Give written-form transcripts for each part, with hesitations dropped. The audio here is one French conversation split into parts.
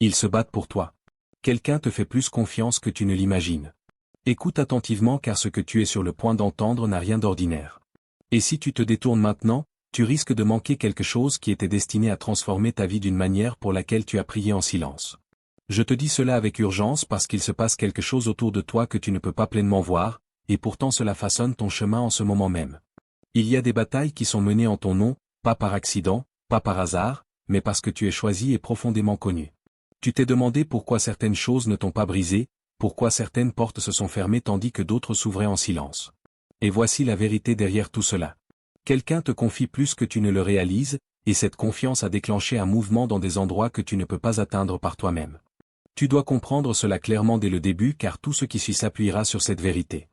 Ils se battent pour toi. Quelqu'un te fait plus confiance que tu ne l'imagines. Écoute attentivement car ce que tu es sur le point d'entendre n'a rien d'ordinaire. Et si tu te détournes maintenant, tu risques de manquer quelque chose qui était destiné à transformer ta vie d'une manière pour laquelle tu as prié en silence. Je te dis cela avec urgence parce qu'il se passe quelque chose autour de toi que tu ne peux pas pleinement voir, et pourtant cela façonne ton chemin en ce moment même. Il y a des batailles qui sont menées en ton nom, pas par accident, pas par hasard, mais parce que tu es choisi et profondément connu. Tu t'es demandé pourquoi certaines choses ne t'ont pas brisé, pourquoi certaines portes se sont fermées tandis que d'autres s'ouvraient en silence. Et voici la vérité derrière tout cela. Quelqu'un te confie plus que tu ne le réalises, et cette confiance a déclenché un mouvement dans des endroits que tu ne peux pas atteindre par toi-même. Tu dois comprendre cela clairement dès le début car tout ce qui suit s'appuiera sur cette vérité.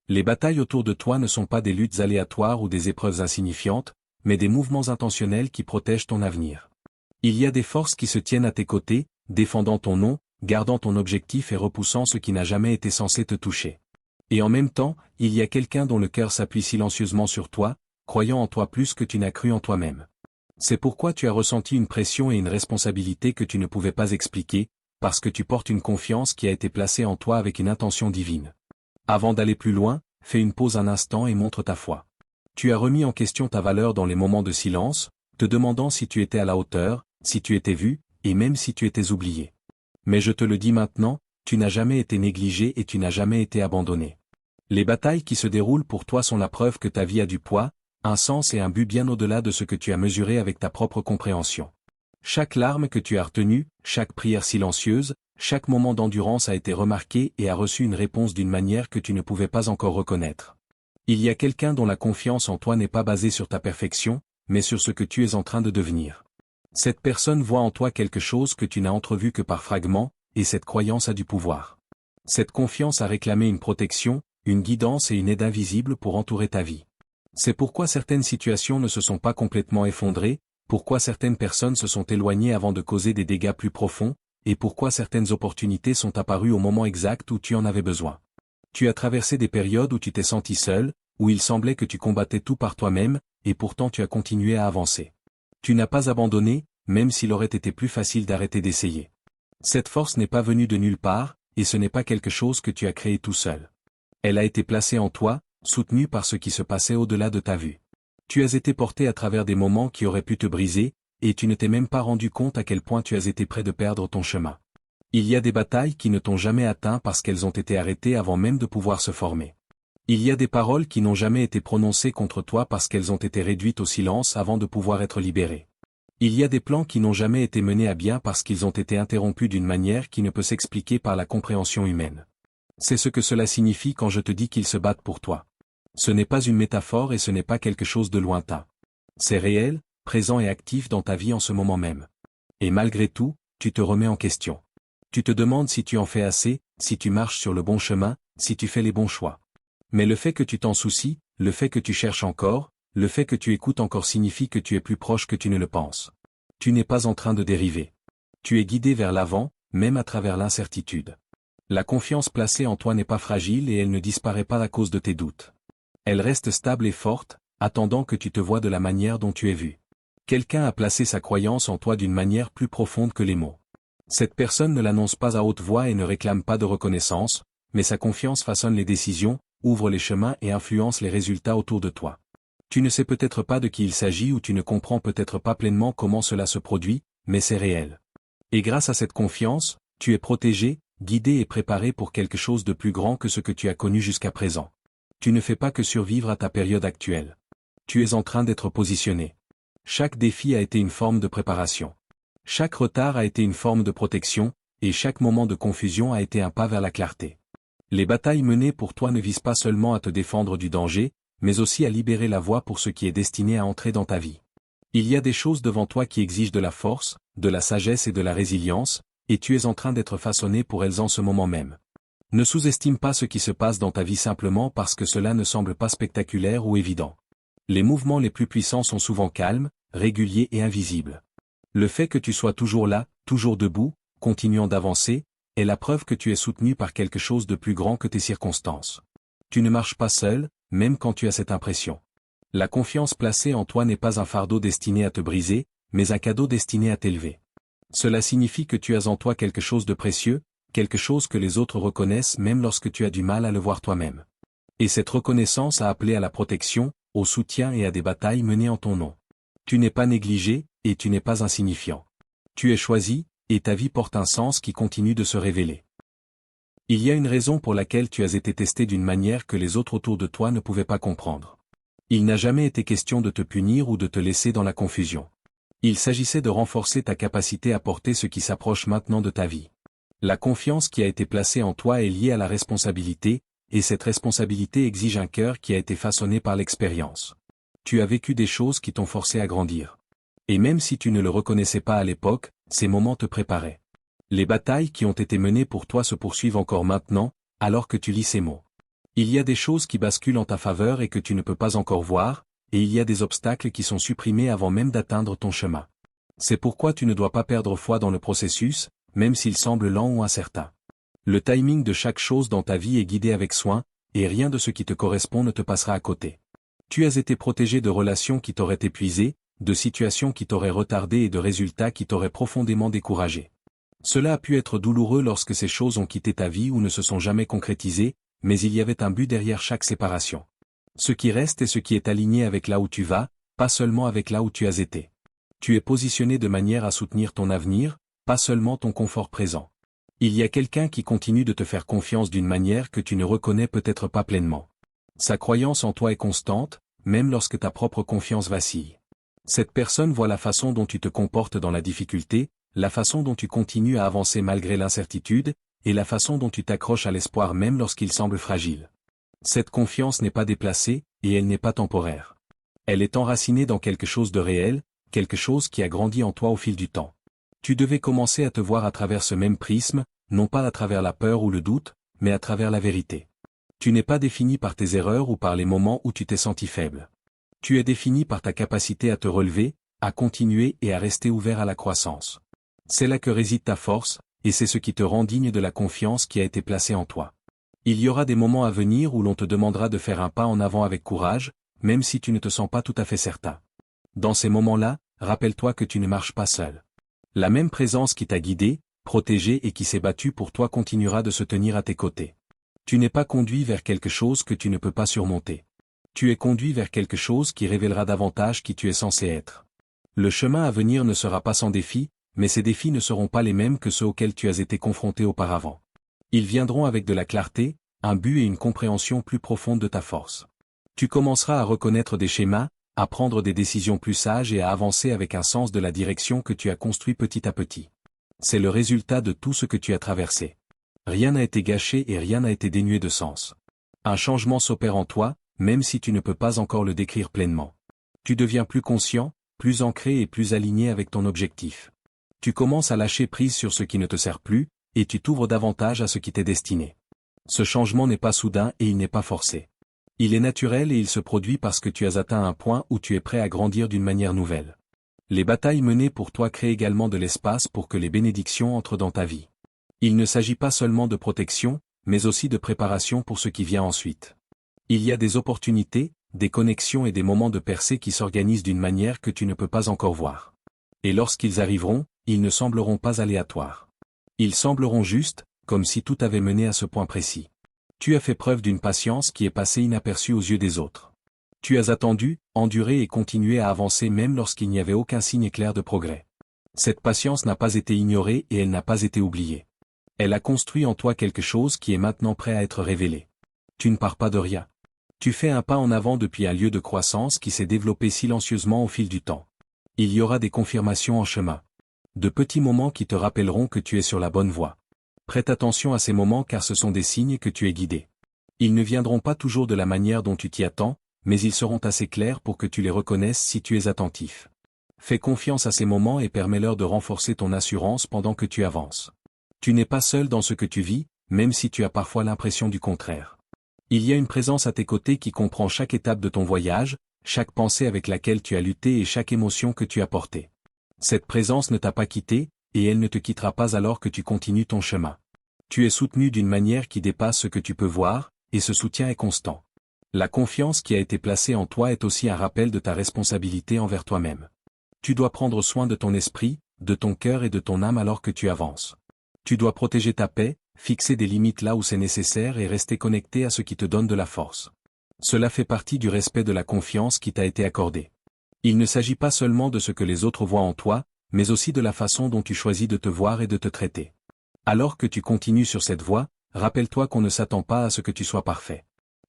Les batailles autour de toi ne sont pas des luttes aléatoires ou des épreuves insignifiantes, mais des mouvements intentionnels qui protègent ton avenir. Il y a des forces qui se tiennent à tes côtés, défendant ton nom, gardant ton objectif et repoussant ce qui n'a jamais été censé te toucher. Et en même temps, il y a quelqu'un dont le cœur s'appuie silencieusement sur toi, croyant en toi plus que tu n'as cru en toi-même. C'est pourquoi tu as ressenti une pression et une responsabilité que tu ne pouvais pas expliquer, parce que tu portes une confiance qui a été placée en toi avec une intention divine. Avant d'aller plus loin, fais une pause un instant et montre ta foi. Tu as remis en question ta valeur dans les moments de silence, te demandant si tu étais à la hauteur, si tu étais vu, et même si tu étais oublié. Mais je te le dis maintenant, tu n'as jamais été négligé et tu n'as jamais été abandonné. Les batailles qui se déroulent pour toi sont la preuve que ta vie a du poids, un sens et un but bien au-delà de ce que tu as mesuré avec ta propre compréhension. Chaque larme que tu as retenue, chaque prière silencieuse, chaque moment d'endurance a été remarqué et a reçu une réponse d'une manière que tu ne pouvais pas encore reconnaître. Il y a quelqu'un dont la confiance en toi n'est pas basée sur ta perfection, mais sur ce que tu es en train de devenir. Cette personne voit en toi quelque chose que tu n'as entrevu que par fragments, et cette croyance a du pouvoir. Cette confiance a réclamé une protection, une guidance et une aide invisible pour entourer ta vie. C'est pourquoi certaines situations ne se sont pas complètement effondrées, pourquoi certaines personnes se sont éloignées avant de causer des dégâts plus profonds, et pourquoi certaines opportunités sont apparues au moment exact où tu en avais besoin. Tu as traversé des périodes où tu t'es senti seul, où il semblait que tu combattais tout par toi-même, et pourtant tu as continué à avancer. Tu n'as pas abandonné, même s'il aurait été plus facile d'arrêter d'essayer. Cette force n'est pas venue de nulle part, et ce n'est pas quelque chose que tu as créé tout seul. Elle a été placée en toi, soutenue par ce qui se passait au-delà de ta vue. Tu as été porté à travers des moments qui auraient pu te briser, et tu ne t'es même pas rendu compte à quel point tu as été près de perdre ton chemin. Il y a des batailles qui ne t'ont jamais atteint parce qu'elles ont été arrêtées avant même de pouvoir se former. Il y a des paroles qui n'ont jamais été prononcées contre toi parce qu'elles ont été réduites au silence avant de pouvoir être libérées. Il y a des plans qui n'ont jamais été menés à bien parce qu'ils ont été interrompus d'une manière qui ne peut s'expliquer par la compréhension humaine. C'est ce que cela signifie quand je te dis qu'ils se battent pour toi. Ce n'est pas une métaphore et ce n'est pas quelque chose de lointain. C'est réel, présent et actif dans ta vie en ce moment même. Et malgré tout, tu te remets en question. Tu te demandes si tu en fais assez, si tu marches sur le bon chemin, si tu fais les bons choix. Mais le fait que tu t'en soucies, le fait que tu cherches encore, le fait que tu écoutes encore signifie que tu es plus proche que tu ne le penses. Tu n'es pas en train de dériver. Tu es guidé vers l'avant, même à travers l'incertitude. La confiance placée en toi n'est pas fragile et elle ne disparaît pas à cause de tes doutes. Elle reste stable et forte, attendant que tu te vois de la manière dont tu es vu. Quelqu'un a placé sa croyance en toi d'une manière plus profonde que les mots. Cette personne ne l'annonce pas à haute voix et ne réclame pas de reconnaissance, mais sa confiance façonne les décisions, ouvre les chemins et influence les résultats autour de toi. Tu ne sais peut-être pas de qui il s'agit ou tu ne comprends peut-être pas pleinement comment cela se produit, mais c'est réel. Et grâce à cette confiance, tu es protégé, guidé et préparé pour quelque chose de plus grand que ce que tu as connu jusqu'à présent. Tu ne fais pas que survivre à ta période actuelle. Tu es en train d'être positionné. Chaque défi a été une forme de préparation. Chaque retard a été une forme de protection, et chaque moment de confusion a été un pas vers la clarté. Les batailles menées pour toi ne visent pas seulement à te défendre du danger, mais aussi à libérer la voie pour ce qui est destiné à entrer dans ta vie. Il y a des choses devant toi qui exigent de la force, de la sagesse et de la résilience, et tu es en train d'être façonné pour elles en ce moment même. Ne sous-estime pas ce qui se passe dans ta vie simplement parce que cela ne semble pas spectaculaire ou évident. Les mouvements les plus puissants sont souvent calmes, réguliers et invisibles. Le fait que tu sois toujours là, toujours debout, continuant d'avancer, est la preuve que tu es soutenu par quelque chose de plus grand que tes circonstances. Tu ne marches pas seul, même quand tu as cette impression. La confiance placée en toi n'est pas un fardeau destiné à te briser, mais un cadeau destiné à t'élever. Cela signifie que tu as en toi quelque chose de précieux, quelque chose que les autres reconnaissent même lorsque tu as du mal à le voir toi-même. Et cette reconnaissance a appelé à la protection, au soutien et à des batailles menées en ton nom. Tu n'es pas négligé, et tu n'es pas insignifiant. Tu es choisi, et ta vie porte un sens qui continue de se révéler. Il y a une raison pour laquelle tu as été testé d'une manière que les autres autour de toi ne pouvaient pas comprendre. Il n'a jamais été question de te punir ou de te laisser dans la confusion. Il s'agissait de renforcer ta capacité à porter ce qui s'approche maintenant de ta vie. La confiance qui a été placée en toi est liée à la responsabilité, et cette responsabilité exige un cœur qui a été façonné par l'expérience. Tu as vécu des choses qui t'ont forcé à grandir. Et même si tu ne le reconnaissais pas à l'époque, ces moments te préparaient. Les batailles qui ont été menées pour toi se poursuivent encore maintenant, alors que tu lis ces mots. Il y a des choses qui basculent en ta faveur et que tu ne peux pas encore voir, et il y a des obstacles qui sont supprimés avant même d'atteindre ton chemin. C'est pourquoi tu ne dois pas perdre foi dans le processus, même s'il semble lent ou incertain. Le timing de chaque chose dans ta vie est guidé avec soin, et rien de ce qui te correspond ne te passera à côté. Tu as été protégé de relations qui t'auraient épuisé, de situations qui t'auraient retardé et de résultats qui t'auraient profondément découragé. Cela a pu être douloureux lorsque ces choses ont quitté ta vie ou ne se sont jamais concrétisées, mais il y avait un but derrière chaque séparation. Ce qui reste est ce qui est aligné avec là où tu vas, pas seulement avec là où tu as été. Tu es positionné de manière à soutenir ton avenir, pas seulement ton confort présent. Il y a quelqu'un qui continue de te faire confiance d'une manière que tu ne reconnais peut-être pas pleinement. Sa croyance en toi est constante, même lorsque ta propre confiance vacille. Cette personne voit la façon dont tu te comportes dans la difficulté, la façon dont tu continues à avancer malgré l'incertitude, et la façon dont tu t'accroches à l'espoir même lorsqu'il semble fragile. Cette confiance n'est pas déplacée, et elle n'est pas temporaire. Elle est enracinée dans quelque chose de réel, quelque chose qui a grandi en toi au fil du temps. Tu devais commencer à te voir à travers ce même prisme, non pas à travers la peur ou le doute, mais à travers la vérité. Tu n'es pas défini par tes erreurs ou par les moments où tu t'es senti faible. Tu es défini par ta capacité à te relever, à continuer et à rester ouvert à la croissance. C'est là que réside ta force, et c'est ce qui te rend digne de la confiance qui a été placée en toi. Il y aura des moments à venir où l'on te demandera de faire un pas en avant avec courage, même si tu ne te sens pas tout à fait certain. Dans ces moments-là, rappelle-toi que tu ne marches pas seul. La même présence qui t'a guidé, protégé et qui s'est battue pour toi continuera de se tenir à tes côtés. Tu n'es pas conduit vers quelque chose que tu ne peux pas surmonter. Tu es conduit vers quelque chose qui révélera davantage qui tu es censé être. Le chemin à venir ne sera pas sans défis, mais ces défis ne seront pas les mêmes que ceux auxquels tu as été confronté auparavant. Ils viendront avec de la clarté, un but et une compréhension plus profonde de ta force. Tu commenceras à reconnaître des schémas, à prendre des décisions plus sages et à avancer avec un sens de la direction que tu as construit petit à petit. C'est le résultat de tout ce que tu as traversé. Rien n'a été gâché et rien n'a été dénué de sens. Un changement s'opère en toi, même si tu ne peux pas encore le décrire pleinement. Tu deviens plus conscient, plus ancré et plus aligné avec ton objectif. Tu commences à lâcher prise sur ce qui ne te sert plus, et tu t'ouvres davantage à ce qui t'est destiné. Ce changement n'est pas soudain et il n'est pas forcé. Il est naturel et il se produit parce que tu as atteint un point où tu es prêt à grandir d'une manière nouvelle. Les batailles menées pour toi créent également de l'espace pour que les bénédictions entrent dans ta vie. Il ne s'agit pas seulement de protection, mais aussi de préparation pour ce qui vient ensuite. Il y a des opportunités, des connexions et des moments de percée qui s'organisent d'une manière que tu ne peux pas encore voir. Et lorsqu'ils arriveront, ils ne sembleront pas aléatoires. Ils sembleront justes, comme si tout avait mené à ce point précis. Tu as fait preuve d'une patience qui est passée inaperçue aux yeux des autres. Tu as attendu, enduré et continué à avancer même lorsqu'il n'y avait aucun signe clair de progrès. Cette patience n'a pas été ignorée et elle n'a pas été oubliée. Elle a construit en toi quelque chose qui est maintenant prêt à être révélé. Tu ne pars pas de rien. Tu fais un pas en avant depuis un lieu de croissance qui s'est développé silencieusement au fil du temps. Il y aura des confirmations en chemin. De petits moments qui te rappelleront que tu es sur la bonne voie. Prête attention à ces moments car ce sont des signes que tu es guidé. Ils ne viendront pas toujours de la manière dont tu t'y attends, mais ils seront assez clairs pour que tu les reconnaisses si tu es attentif. Fais confiance à ces moments et permets-leur de renforcer ton assurance pendant que tu avances. Tu n'es pas seul dans ce que tu vis, même si tu as parfois l'impression du contraire. Il y a une présence à tes côtés qui comprend chaque étape de ton voyage, chaque pensée avec laquelle tu as lutté et chaque émotion que tu as portée. Cette présence ne t'a pas quitté, et elle ne te quittera pas alors que tu continues ton chemin. Tu es soutenu d'une manière qui dépasse ce que tu peux voir, et ce soutien est constant. La confiance qui a été placée en toi est aussi un rappel de ta responsabilité envers toi-même. Tu dois prendre soin de ton esprit, de ton cœur et de ton âme alors que tu avances. Tu dois protéger ta paix, fixer des limites là où c'est nécessaire et rester connecté à ce qui te donne de la force. Cela fait partie du respect de la confiance qui t'a été accordée. Il ne s'agit pas seulement de ce que les autres voient en toi, mais aussi de la façon dont tu choisis de te voir et de te traiter. Alors que tu continues sur cette voie, rappelle-toi qu'on ne s'attend pas à ce que tu sois parfait.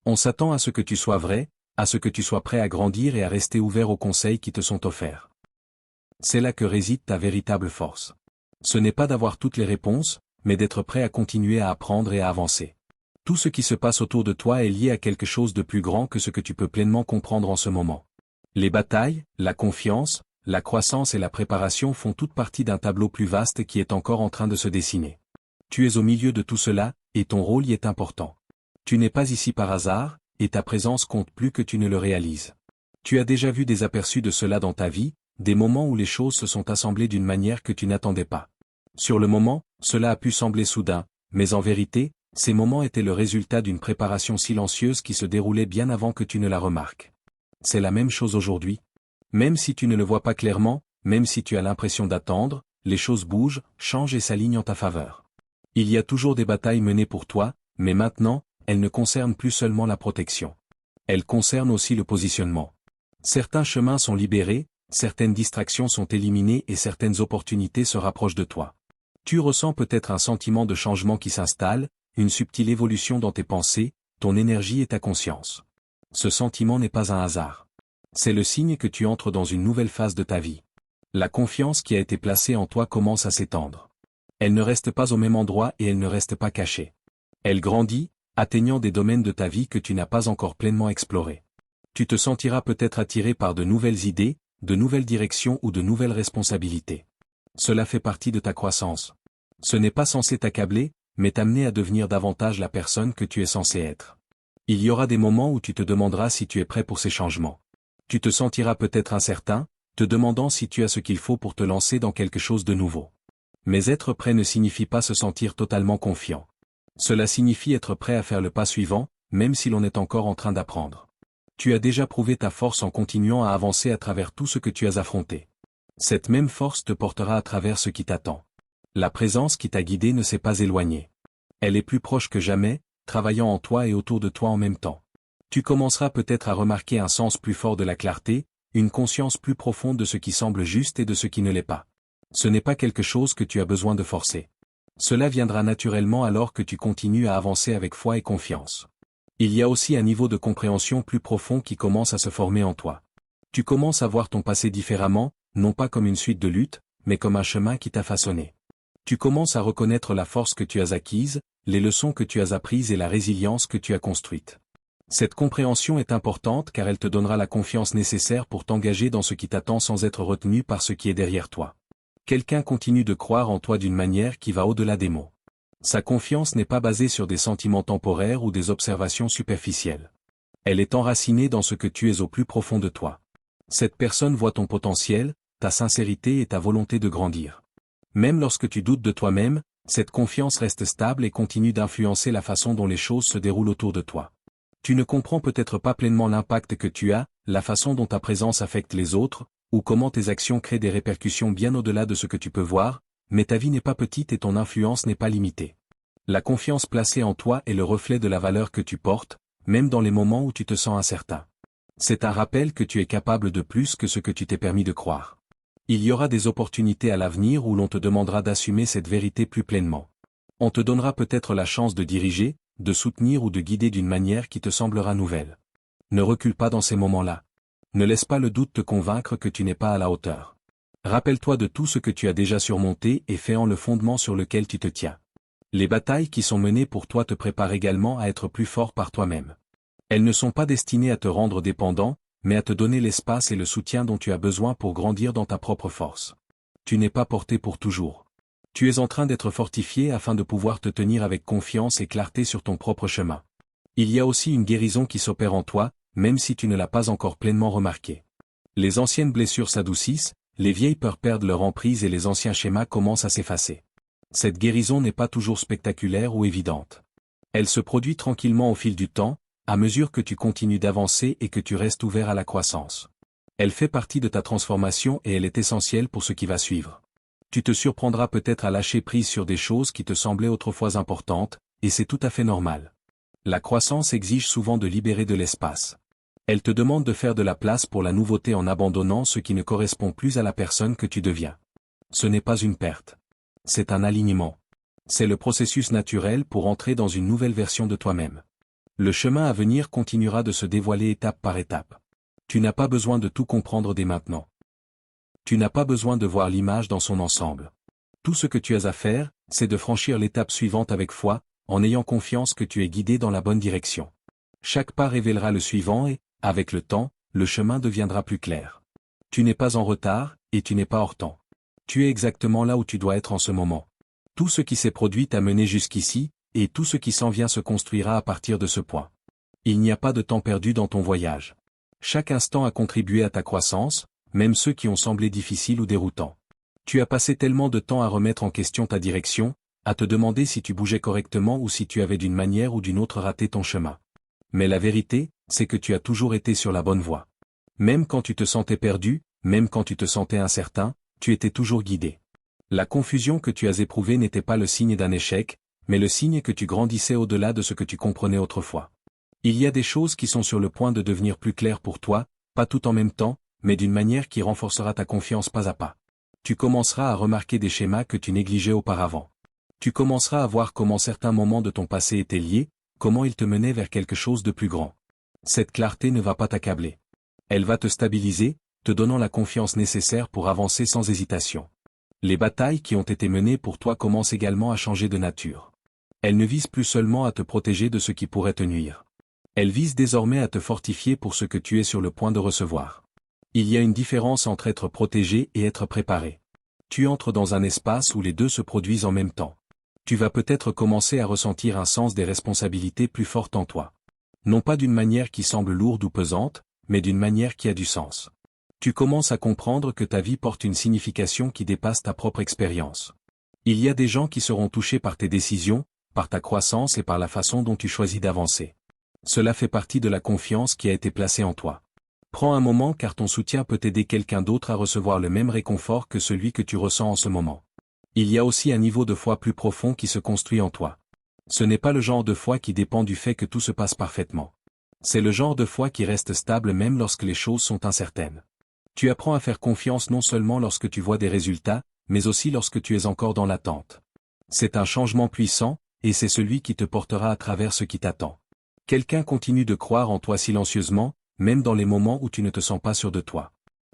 On s'attend à ce que tu sois vrai, à ce que tu sois prêt à grandir et à rester ouvert aux conseils qui te sont offerts. C'est là que réside ta véritable force. Ce n'est pas d'avoir toutes les réponses, mais d'être prêt à continuer à apprendre et à avancer. Tout ce qui se passe autour de toi est lié à quelque chose de plus grand que ce que tu peux pleinement comprendre en ce moment. Les batailles, la confiance, la croissance et la préparation font toute partie d'un tableau plus vaste qui est encore en train de se dessiner. Tu es au milieu de tout cela, et ton rôle y est important. Tu n'es pas ici par hasard, et ta présence compte plus que tu ne le réalises. Tu as déjà vu des aperçus de cela dans ta vie, des moments où les choses se sont assemblées d'une manière que tu n'attendais pas. Sur le moment, cela a pu sembler soudain, mais en vérité, ces moments étaient le résultat d'une préparation silencieuse qui se déroulait bien avant que tu ne la remarques. C'est la même chose aujourd'hui. Même si tu ne le vois pas clairement, même si tu as l'impression d'attendre, les choses bougent, changent et s'alignent en ta faveur. Il y a toujours des batailles menées pour toi, mais maintenant, elles ne concernent plus seulement la protection. Elles concernent aussi le positionnement. Certains chemins sont libérés, certaines distractions sont éliminées et certaines opportunités se rapprochent de toi. Tu ressens peut-être un sentiment de changement qui s'installe, une subtile évolution dans tes pensées, ton énergie et ta conscience. Ce sentiment n'est pas un hasard. C'est le signe que tu entres dans une nouvelle phase de ta vie. La confiance qui a été placée en toi commence à s'étendre. Elle ne reste pas au même endroit et elle ne reste pas cachée. Elle grandit, atteignant des domaines de ta vie que tu n'as pas encore pleinement explorés. Tu te sentiras peut-être attiré par de nouvelles idées, de nouvelles directions ou de nouvelles responsabilités. Cela fait partie de ta croissance. Ce n'est pas censé t'accabler, mais t'amener à devenir davantage la personne que tu es censé être. Il y aura des moments où tu te demanderas si tu es prêt pour ces changements. Tu te sentiras peut-être incertain, te demandant si tu as ce qu'il faut pour te lancer dans quelque chose de nouveau. Mais être prêt ne signifie pas se sentir totalement confiant. Cela signifie être prêt à faire le pas suivant, même si l'on est encore en train d'apprendre. Tu as déjà prouvé ta force en continuant à avancer à travers tout ce que tu as affronté. Cette même force te portera à travers ce qui t'attend. La présence qui t'a guidé ne s'est pas éloignée. Elle est plus proche que jamais, travaillant en toi et autour de toi en même temps. Tu commenceras peut-être à remarquer un sens plus fort de la clarté, une conscience plus profonde de ce qui semble juste et de ce qui ne l'est pas. Ce n'est pas quelque chose que tu as besoin de forcer. Cela viendra naturellement alors que tu continues à avancer avec foi et confiance. Il y a aussi un niveau de compréhension plus profond qui commence à se former en toi. Tu commences à voir ton passé différemment, non pas comme une suite de luttes, mais comme un chemin qui t'a façonné. Tu commences à reconnaître la force que tu as acquise, les leçons que tu as apprises et la résilience que tu as construite. Cette compréhension est importante car elle te donnera la confiance nécessaire pour t'engager dans ce qui t'attend sans être retenu par ce qui est derrière toi. Quelqu'un continue de croire en toi d'une manière qui va au-delà des mots. Sa confiance n'est pas basée sur des sentiments temporaires ou des observations superficielles. Elle est enracinée dans ce que tu es au plus profond de toi. Cette personne voit ton potentiel, ta sincérité et ta volonté de grandir. Même lorsque tu doutes de toi-même, cette confiance reste stable et continue d'influencer la façon dont les choses se déroulent autour de toi. Tu ne comprends peut-être pas pleinement l'impact que tu as, la façon dont ta présence affecte les autres, ou comment tes actions créent des répercussions bien au-delà de ce que tu peux voir, mais ta vie n'est pas petite et ton influence n'est pas limitée. La confiance placée en toi est le reflet de la valeur que tu portes, même dans les moments où tu te sens incertain. C'est un rappel que tu es capable de plus que ce que tu t'es permis de croire. Il y aura des opportunités à l'avenir où l'on te demandera d'assumer cette vérité plus pleinement. On te donnera peut-être la chance de diriger, de soutenir ou de guider d'une manière qui te semblera nouvelle. Ne recule pas dans ces moments-là. Ne laisse pas le doute te convaincre que tu n'es pas à la hauteur. Rappelle-toi de tout ce que tu as déjà surmonté et fais-en le fondement sur lequel tu te tiens. Les batailles qui sont menées pour toi te préparent également à être plus fort par toi-même. Elles ne sont pas destinées à te rendre dépendant, mais à te donner l'espace et le soutien dont tu as besoin pour grandir dans ta propre force. Tu n'es pas porté pour toujours. Tu es en train d'être fortifié afin de pouvoir te tenir avec confiance et clarté sur ton propre chemin. Il y a aussi une guérison qui s'opère en toi, même si tu ne l'as pas encore pleinement remarqué. Les anciennes blessures s'adoucissent, les vieilles peurs perdent leur emprise et les anciens schémas commencent à s'effacer. Cette guérison n'est pas toujours spectaculaire ou évidente. Elle se produit tranquillement au fil du temps, à mesure que tu continues d'avancer et que tu restes ouvert à la croissance. Elle fait partie de ta transformation et elle est essentielle pour ce qui va suivre. Tu te surprendras peut-être à lâcher prise sur des choses qui te semblaient autrefois importantes, et c'est tout à fait normal. La croissance exige souvent de libérer de l'espace. Elle te demande de faire de la place pour la nouveauté en abandonnant ce qui ne correspond plus à la personne que tu deviens. Ce n'est pas une perte. C'est un alignement. C'est le processus naturel pour entrer dans une nouvelle version de toi-même. Le chemin à venir continuera de se dévoiler étape par étape. Tu n'as pas besoin de tout comprendre dès maintenant. Tu n'as pas besoin de voir l'image dans son ensemble. Tout ce que tu as à faire, c'est de franchir l'étape suivante avec foi, en ayant confiance que tu es guidé dans la bonne direction. Chaque pas révélera le suivant et, avec le temps, le chemin deviendra plus clair. Tu n'es pas en retard, et tu n'es pas hors temps. Tu es exactement là où tu dois être en ce moment. Tout ce qui s'est produit t'a mené jusqu'ici, et tout ce qui s'en vient se construira à partir de ce point. Il n'y a pas de temps perdu dans ton voyage. Chaque instant a contribué à ta croissance, même ceux qui ont semblé difficiles ou déroutants. Tu as passé tellement de temps à remettre en question ta direction, à te demander si tu bougeais correctement ou si tu avais d'une manière ou d'une autre raté ton chemin. Mais la vérité, c'est que tu as toujours été sur la bonne voie. Même quand tu te sentais perdu, même quand tu te sentais incertain, tu étais toujours guidé. La confusion que tu as éprouvée n'était pas le signe d'un échec, mais le signe que tu grandissais au-delà de ce que tu comprenais autrefois. Il y a des choses qui sont sur le point de devenir plus claires pour toi, pas tout en même temps, mais d'une manière qui renforcera ta confiance pas à pas. Tu commenceras à remarquer des schémas que tu négligeais auparavant. Tu commenceras à voir comment certains moments de ton passé étaient liés, comment ils te menaient vers quelque chose de plus grand. Cette clarté ne va pas t'accabler. Elle va te stabiliser, te donnant la confiance nécessaire pour avancer sans hésitation. Les batailles qui ont été menées pour toi commencent également à changer de nature. Elles ne visent plus seulement à te protéger de ce qui pourrait te nuire. Elles visent désormais à te fortifier pour ce que tu es sur le point de recevoir. Il y a une différence entre être protégé et être préparé. Tu entres dans un espace où les deux se produisent en même temps. Tu vas peut-être commencer à ressentir un sens des responsabilités plus fortes en toi. Non pas d'une manière qui semble lourde ou pesante, mais d'une manière qui a du sens. Tu commences à comprendre que ta vie porte une signification qui dépasse ta propre expérience. Il y a des gens qui seront touchés par tes décisions, par ta croissance et par la façon dont tu choisis d'avancer. Cela fait partie de la confiance qui a été placée en toi. Prends un moment car ton soutien peut aider quelqu'un d'autre à recevoir le même réconfort que celui que tu ressens en ce moment. Il y a aussi un niveau de foi plus profond qui se construit en toi. Ce n'est pas le genre de foi qui dépend du fait que tout se passe parfaitement. C'est le genre de foi qui reste stable même lorsque les choses sont incertaines. Tu apprends à faire confiance non seulement lorsque tu vois des résultats, mais aussi lorsque tu es encore dans l'attente. C'est un changement puissant, et c'est celui qui te portera à travers ce qui t'attend. Quelqu'un continue de croire en toi silencieusement, même dans les moments où tu ne te sens pas sûr de toi.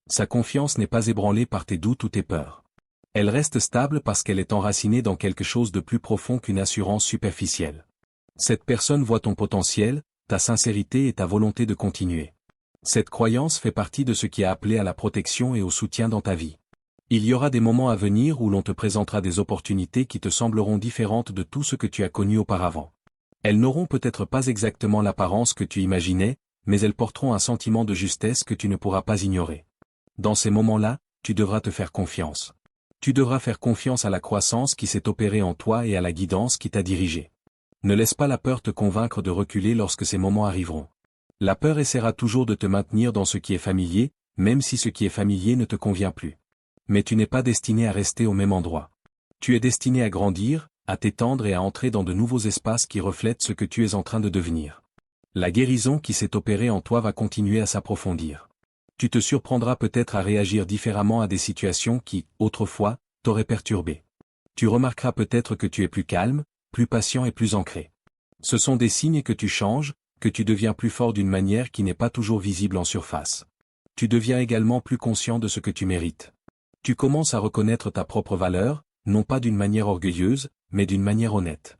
Sa confiance n'est pas ébranlée par tes doutes ou tes peurs. Elle reste stable parce qu'elle est enracinée dans quelque chose de plus profond qu'une assurance superficielle. Cette personne voit ton potentiel, ta sincérité et ta volonté de continuer. Cette croyance fait partie de ce qui a appelé à la protection et au soutien dans ta vie. Il y aura des moments à venir où l'on te présentera des opportunités qui te sembleront différentes de tout ce que tu as connu auparavant. Elles n'auront peut-être pas exactement l'apparence que tu imaginais, mais elles porteront un sentiment de justesse que tu ne pourras pas ignorer. Dans ces moments-là, tu devras te faire confiance. Tu devras faire confiance à la croissance qui s'est opérée en toi et à la guidance qui t'a dirigé. Ne laisse pas la peur te convaincre de reculer lorsque ces moments arriveront. La peur essaiera toujours de te maintenir dans ce qui est familier, même si ce qui est familier ne te convient plus. Mais tu n'es pas destiné à rester au même endroit. Tu es destiné à grandir, à t'étendre et à entrer dans de nouveaux espaces qui reflètent ce que tu es en train de devenir. La guérison qui s'est opérée en toi va continuer à s'approfondir. Tu te surprendras peut-être à réagir différemment à des situations qui, autrefois, t'auraient perturbé. Tu remarqueras peut-être que tu es plus calme, plus patient et plus ancré. Ce sont des signes que tu changes, que tu deviens plus fort d'une manière qui n'est pas toujours visible en surface. Tu deviens également plus conscient de ce que tu mérites. Tu commences à reconnaître ta propre valeur, non pas d'une manière orgueilleuse, mais d'une manière honnête.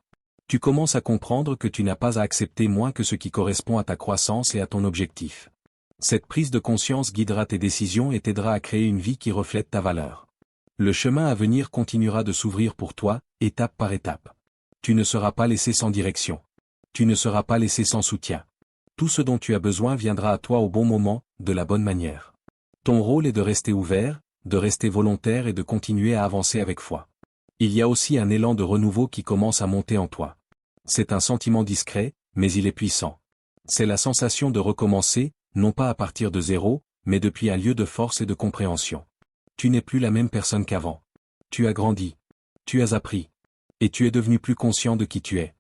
Tu commences à comprendre que tu n'as pas à accepter moins que ce qui correspond à ta croissance et à ton objectif. Cette prise de conscience guidera tes décisions et t'aidera à créer une vie qui reflète ta valeur. Le chemin à venir continuera de s'ouvrir pour toi, étape par étape. Tu ne seras pas laissé sans direction. Tu ne seras pas laissé sans soutien. Tout ce dont tu as besoin viendra à toi au bon moment, de la bonne manière. Ton rôle est de rester ouvert, de rester volontaire et de continuer à avancer avec foi. Il y a aussi un élan de renouveau qui commence à monter en toi. C'est un sentiment discret, mais il est puissant. C'est la sensation de recommencer, non pas à partir de zéro, mais depuis un lieu de force et de compréhension. Tu n'es plus la même personne qu'avant. Tu as grandi. Tu as appris. Et tu es devenu plus conscient de qui tu es.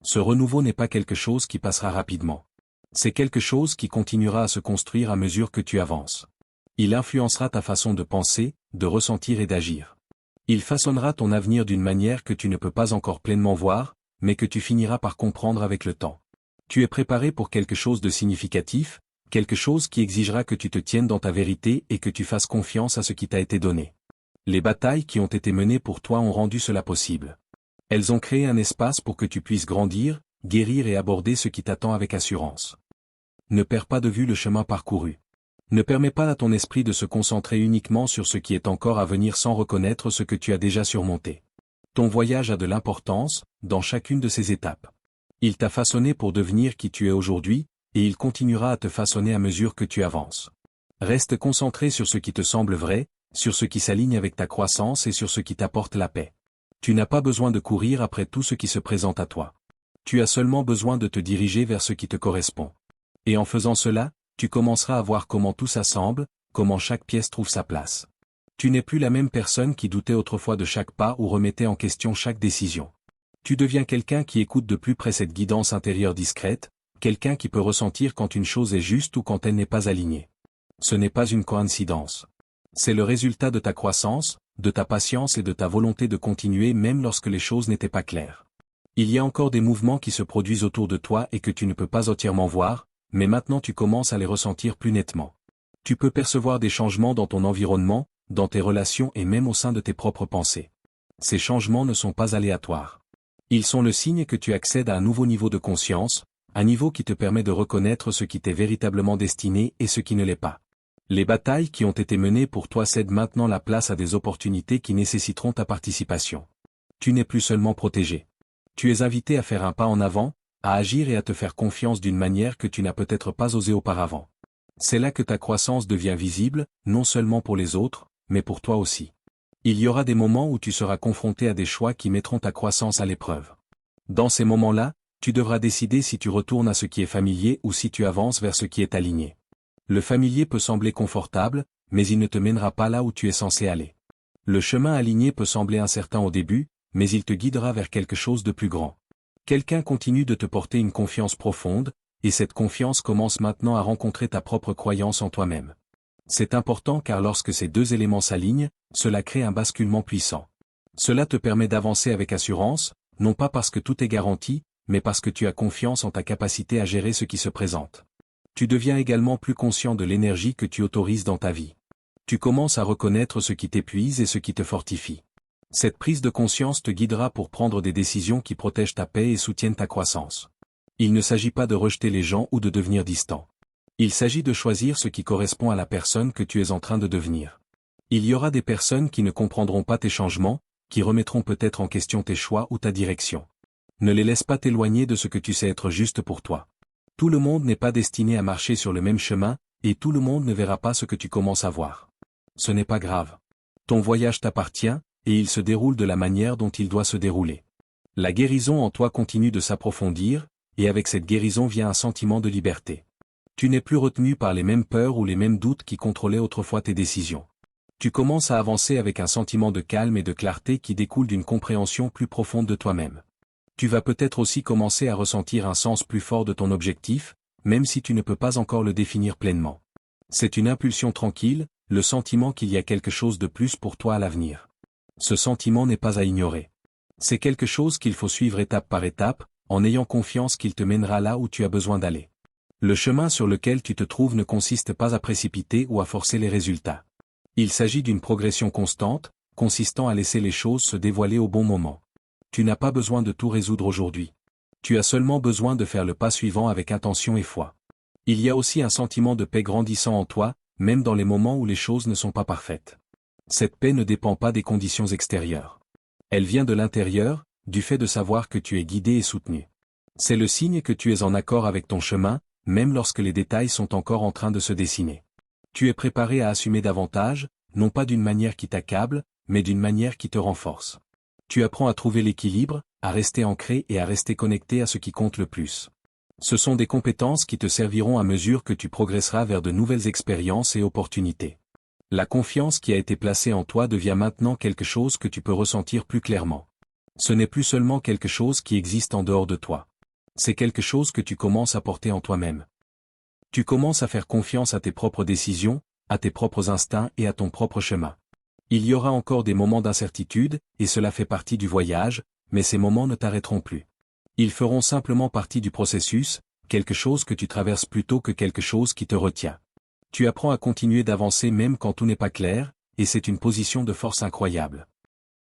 Ce renouveau n'est pas quelque chose qui passera rapidement. C'est quelque chose qui continuera à se construire à mesure que tu avances. Il influencera ta façon de penser, de ressentir et d'agir. Il façonnera ton avenir d'une manière que tu ne peux pas encore pleinement voir, mais que tu finiras par comprendre avec le temps. Tu es préparé pour quelque chose de significatif, quelque chose qui exigera que tu te tiennes dans ta vérité et que tu fasses confiance à ce qui t'a été donné. Les batailles qui ont été menées pour toi ont rendu cela possible. Elles ont créé un espace pour que tu puisses grandir, guérir et aborder ce qui t'attend avec assurance. Ne perds pas de vue le chemin parcouru. Ne permets pas à ton esprit de se concentrer uniquement sur ce qui est encore à venir sans reconnaître ce que tu as déjà surmonté. Ton voyage a de l'importance, dans chacune de ces étapes. Il t'a façonné pour devenir qui tu es aujourd'hui, et il continuera à te façonner à mesure que tu avances. Reste concentré sur ce qui te semble vrai, sur ce qui s'aligne avec ta croissance et sur ce qui t'apporte la paix. Tu n'as pas besoin de courir après tout ce qui se présente à toi. Tu as seulement besoin de te diriger vers ce qui te correspond. Et en faisant cela, tu commenceras à voir comment tout s'assemble, comment chaque pièce trouve sa place. Tu n'es plus la même personne qui doutait autrefois de chaque pas ou remettait en question chaque décision. Tu deviens quelqu'un qui écoute de plus près cette guidance intérieure discrète, quelqu'un qui peut ressentir quand une chose est juste ou quand elle n'est pas alignée. Ce n'est pas une coïncidence. C'est le résultat de ta croissance, de ta patience et de ta volonté de continuer même lorsque les choses n'étaient pas claires. Il y a encore des mouvements qui se produisent autour de toi et que tu ne peux pas entièrement voir, mais maintenant tu commences à les ressentir plus nettement. Tu peux percevoir des changements dans ton environnement, dans tes relations et même au sein de tes propres pensées. Ces changements ne sont pas aléatoires. Ils sont le signe que tu accèdes à un nouveau niveau de conscience, un niveau qui te permet de reconnaître ce qui t'est véritablement destiné et ce qui ne l'est pas. Les batailles qui ont été menées pour toi cèdent maintenant la place à des opportunités qui nécessiteront ta participation. Tu n'es plus seulement protégé. Tu es invité à faire un pas en avant, à agir et à te faire confiance d'une manière que tu n'as peut-être pas osé auparavant. C'est là que ta croissance devient visible, non seulement pour les autres, mais pour toi aussi. Il y aura des moments où tu seras confronté à des choix qui mettront ta croissance à l'épreuve. Dans ces moments-là, tu devras décider si tu retournes à ce qui est familier ou si tu avances vers ce qui est aligné. Le familier peut sembler confortable, mais il ne te mènera pas là où tu es censé aller. Le chemin aligné peut sembler incertain au début, mais il te guidera vers quelque chose de plus grand. Quelqu'un continue de te porter une confiance profonde, et cette confiance commence maintenant à rencontrer ta propre croyance en toi-même. C'est important car lorsque ces deux éléments s'alignent, cela crée un basculement puissant. Cela te permet d'avancer avec assurance, non pas parce que tout est garanti, mais parce que tu as confiance en ta capacité à gérer ce qui se présente. Tu deviens également plus conscient de l'énergie que tu autorises dans ta vie. Tu commences à reconnaître ce qui t'épuise et ce qui te fortifie. Cette prise de conscience te guidera pour prendre des décisions qui protègent ta paix et soutiennent ta croissance. Il ne s'agit pas de rejeter les gens ou de devenir distant. Il s'agit de choisir ce qui correspond à la personne que tu es en train de devenir. Il y aura des personnes qui ne comprendront pas tes changements, qui remettront peut-être en question tes choix ou ta direction. Ne les laisse pas t'éloigner de ce que tu sais être juste pour toi. Tout le monde n'est pas destiné à marcher sur le même chemin, et tout le monde ne verra pas ce que tu commences à voir. Ce n'est pas grave. Ton voyage t'appartient, et il se déroule de la manière dont il doit se dérouler. La guérison en toi continue de s'approfondir, et avec cette guérison vient un sentiment de liberté. Tu n'es plus retenu par les mêmes peurs ou les mêmes doutes qui contrôlaient autrefois tes décisions. Tu commences à avancer avec un sentiment de calme et de clarté qui découle d'une compréhension plus profonde de toi-même. Tu vas peut-être aussi commencer à ressentir un sens plus fort de ton objectif, même si tu ne peux pas encore le définir pleinement. C'est une impulsion tranquille, le sentiment qu'il y a quelque chose de plus pour toi à l'avenir. Ce sentiment n'est pas à ignorer. C'est quelque chose qu'il faut suivre étape par étape, en ayant confiance qu'il te mènera là où tu as besoin d'aller. Le chemin sur lequel tu te trouves ne consiste pas à précipiter ou à forcer les résultats. Il s'agit d'une progression constante, consistant à laisser les choses se dévoiler au bon moment. Tu n'as pas besoin de tout résoudre aujourd'hui. Tu as seulement besoin de faire le pas suivant avec intention et foi. Il y a aussi un sentiment de paix grandissant en toi, même dans les moments où les choses ne sont pas parfaites. Cette paix ne dépend pas des conditions extérieures. Elle vient de l'intérieur, du fait de savoir que tu es guidé et soutenu. C'est le signe que tu es en accord avec ton chemin, même lorsque les détails sont encore en train de se dessiner. Tu es préparé à assumer davantage, non pas d'une manière qui t'accable, mais d'une manière qui te renforce. Tu apprends à trouver l'équilibre, à rester ancré et à rester connecté à ce qui compte le plus. Ce sont des compétences qui te serviront à mesure que tu progresseras vers de nouvelles expériences et opportunités. La confiance qui a été placée en toi devient maintenant quelque chose que tu peux ressentir plus clairement. Ce n'est plus seulement quelque chose qui existe en dehors de toi. C'est quelque chose que tu commences à porter en toi-même. Tu commences à faire confiance à tes propres décisions, à tes propres instincts et à ton propre chemin. Il y aura encore des moments d'incertitude, et cela fait partie du voyage, mais ces moments ne t'arrêteront plus. Ils feront simplement partie du processus, quelque chose que tu traverses plutôt que quelque chose qui te retient. Tu apprends à continuer d'avancer même quand tout n'est pas clair, et c'est une position de force incroyable.